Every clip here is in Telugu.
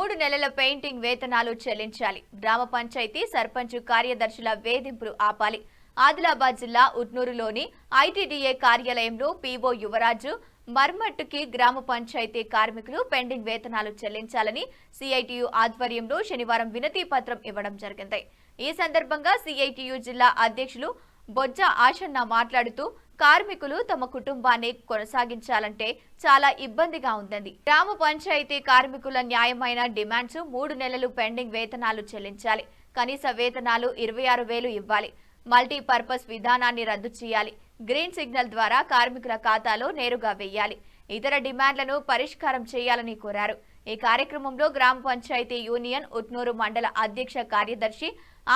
3 నెలల పెయింటింగ్ వేతనాలు చెల్లించాలి. గ్రామ పంచాయతీ సర్పంచ్ కార్యదర్శుల వేధింపులు ఆపాలి. ఆదిలాబాద్ జిల్లా ఉట్నూరులోని ఐటీడీఏ కార్యాలయంలో పీఓ యువరాజు మర్మట్టుకి గ్రామ పంచాయతీ కార్మికులు పెండింగ్ వేతనాలు చెల్లించాలని సిఐటియు ఆధ్వర్యంలో శనివారం వినతి పత్రం ఇవ్వడం జరిగింది. ఈ సందర్భంగా సిఐటియు జిల్లా అధ్యక్షులు బొజ్జ ఆశన్న మాట్లాడుతూ కార్మికులు తమ కుటుంబాన్ని కొనసాగించాలంటే చాలా ఇబ్బందిగా ఉందని, గ్రామ పంచాయతీ కార్మికుల న్యాయమైన డిమాండ్స్ 3 నెలలు పెండింగ్ వేతనాలు చెల్లించాలి. కనీస వేతనాలు 26,000 ఇవ్వాలి. మల్టీపర్పస్ విధానాన్ని రద్దు చేయాలి. గ్రీన్ సిగ్నల్ ద్వారా కార్మికుల ఖాతాలో నేరుగా వేయాలి. ఇతర డిమాండ్లను పరిష్కారం చేయాలని కోరారు. ఈ కార్యక్రమంలో గ్రామ పంచాయతీ యూనియన్ ఉట్నూరు మండల అధ్యక్ష కార్యదర్శి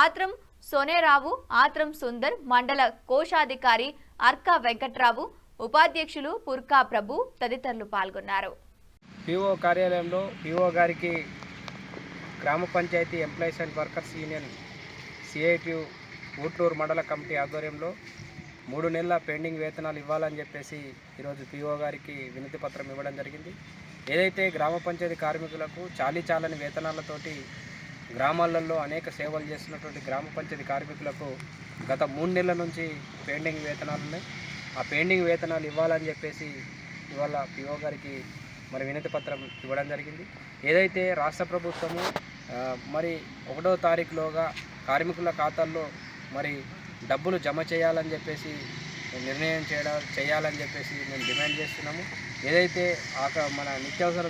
ఆత్రం సోనేరావు, ఆత్రం సుందర్, మండల కోశాధికారి అర్కా వెంకట్రావు, ఉపాధ్యక్షులు పుర్కా ప్రభు తదితరులు పాల్గొన్నారు. పీఓ కార్యాలయంలో పీఓ గారికి గ్రామ panchayat employees and workers union CITU Utluru mandal committee ఆధ్వర్యంలో 3 నెలల పెండింగ్ వేతనాలు ఇవ్వాలని చెప్పేసి ఈరోజు పీఓ గారికి వినతి పత్రం ఇవ్వడం జరిగింది. ఏదైతే గ్రామ పంచాయతీ కార్మికులకు చాలని వేతనాలతోటి గ్రామాలలో అనేక సేవలు చేస్తున్నటువంటి గ్రామ పంచాయతీ కార్మికులకు గత 3 నెలల నుంచి పెండింగ్ వేతనాలు ఉన్నాయి. ఆ పెండింగ్ వేతనాలు ఇవ్వాలని చెప్పేసి ఇవాళ పీఓ గారికి మరి వినతి పత్రం ఇవ్వడం జరిగింది. ఏదైతే రాష్ట్ర ప్రభుత్వము మరి 1వ తారీఖులోగా కార్మికుల ఖాతాల్లో మరి డబ్బులు జమ చేయాలని చెప్పేసి నిర్ణయం చేయాలని చెప్పేసి మేము డిమాండ్ చేస్తున్నాము. ఏదైతే మన నిత్యావసర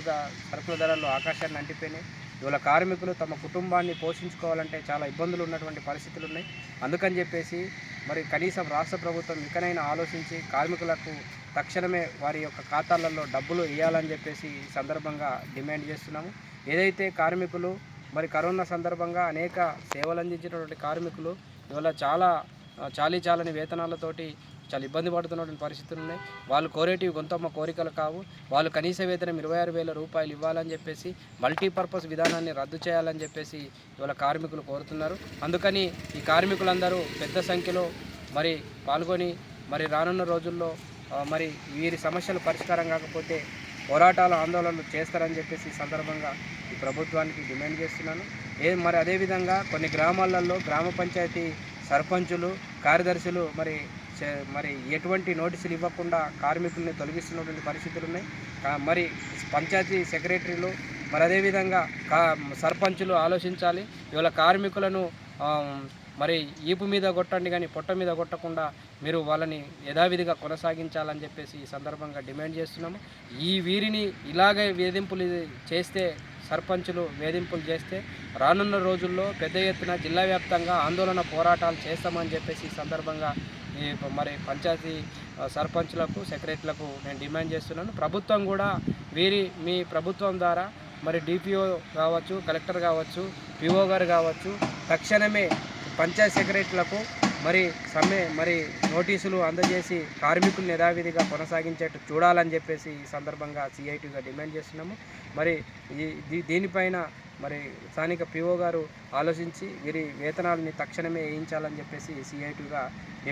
సరుకుల ధరలు ఆకాశాన్ని అంటిపోయినాయి. ఇవాళ కార్మికులు తమ కుటుంబాన్ని పోషించుకోవాలంటే చాలా ఇబ్బందులు ఉన్నటువంటి పరిస్థితులు ఉన్నాయి. అందుకని చెప్పేసి మరి కనీసం రాష్ట్ర ప్రభుత్వం ఇకనైనా ఆలోచించి కార్మికులకు తక్షణమే వారి యొక్క ఖాతాలలో డబ్బులు ఇవ్వాలని చెప్పేసి ఈ సందర్భంగా డిమాండ్ చేస్తున్నాము. ఏదైతే కార్మికులు మరి కరోనా సందర్భంగా అనేక సేవలు అందించినటువంటి కార్మికులు ఇవాళ చాలని వేతనాలతోటి చాలా ఇబ్బంది పడుతున్నటువంటి పరిస్థితులు ఉన్నాయి. వాళ్ళు కోరేటివి గొంతమ్మ కోరికలు కావు. వాళ్ళు కనీస వేతనం 26,000 రూపాయలు ఇవ్వాలని చెప్పేసి మల్టీపర్పస్ విధానాన్ని రద్దు చేయాలని చెప్పేసి ఇవాళ కార్మికులు కోరుతున్నారు. అందుకని ఈ కార్మికులందరూ పెద్ద సంఖ్యలో మరి పాల్గొని మరి రానున్న రోజుల్లో మరి వీరి సమస్యలు పరిష్కారం కాకపోతే పోరాటాలు ఆందోళనలు చేస్తారని చెప్పేసి ఈ సందర్భంగా ఈ ప్రభుత్వానికి డిమాండ్ చేస్తున్నాను. మరి అదేవిధంగా కొన్ని గ్రామాలలో గ్రామ పంచాయతీ సర్పంచులు కార్యదర్శులు మరి ఎటువంటి నోటీసులు ఇవ్వకుండా కార్మికుల్ని తొలగిస్తున్నటువంటి పరిస్థితులు ఉన్నాయి. మరి పంచాయతీ సెక్రటరీలు మరి అదేవిధంగా సర్పంచులు ఆలోచించాలి. ఇవాళ కార్మికులను మరి ఈపు మీద కొట్టండి కానీ పొట్ట మీద కొట్టకుండా మీరు వాళ్ళని యథావిధిగా కొనసాగించాలని చెప్పేసి ఈ సందర్భంగా డిమాండ్ చేస్తున్నాము. వీరిని ఇలాగే వేధింపులు చేస్తే సర్పంచులు వేధింపులు చేస్తే రానున్న రోజుల్లో పెద్ద ఎత్తున జిల్లా వ్యాప్తంగా ఆందోళన పోరాటాలు చేస్తామని చెప్పేసి ఈ సందర్భంగా మరి పంచాయతీ సర్పంచులకు సెక్రటరీలకు నేను డిమాండ్ చేస్తున్నాను. ప్రభుత్వం కూడా మీ ప్రభుత్వం ద్వారా మరి డిపిఓ కావచ్చు, కలెక్టర్ కావచ్చు, పిఓ గారు కావచ్చు తక్షణమే పంచాయతీ సెక్రటరీలకు మరి నోటీసులు అందజేసి కార్మికులను యథావిధిగా కొనసాగించేట్టు చూడాలని చెప్పేసి ఈ సందర్భంగా సిఐటిగా డిమాండ్ చేస్తున్నాము. మరి దీనిపైన మరి స్థానిక పిఓ గారు ఆలోచించి వీరి వేతనాలని తక్షణమే వేయించాలని చెప్పేసి సిఐటిగా డిమాండ్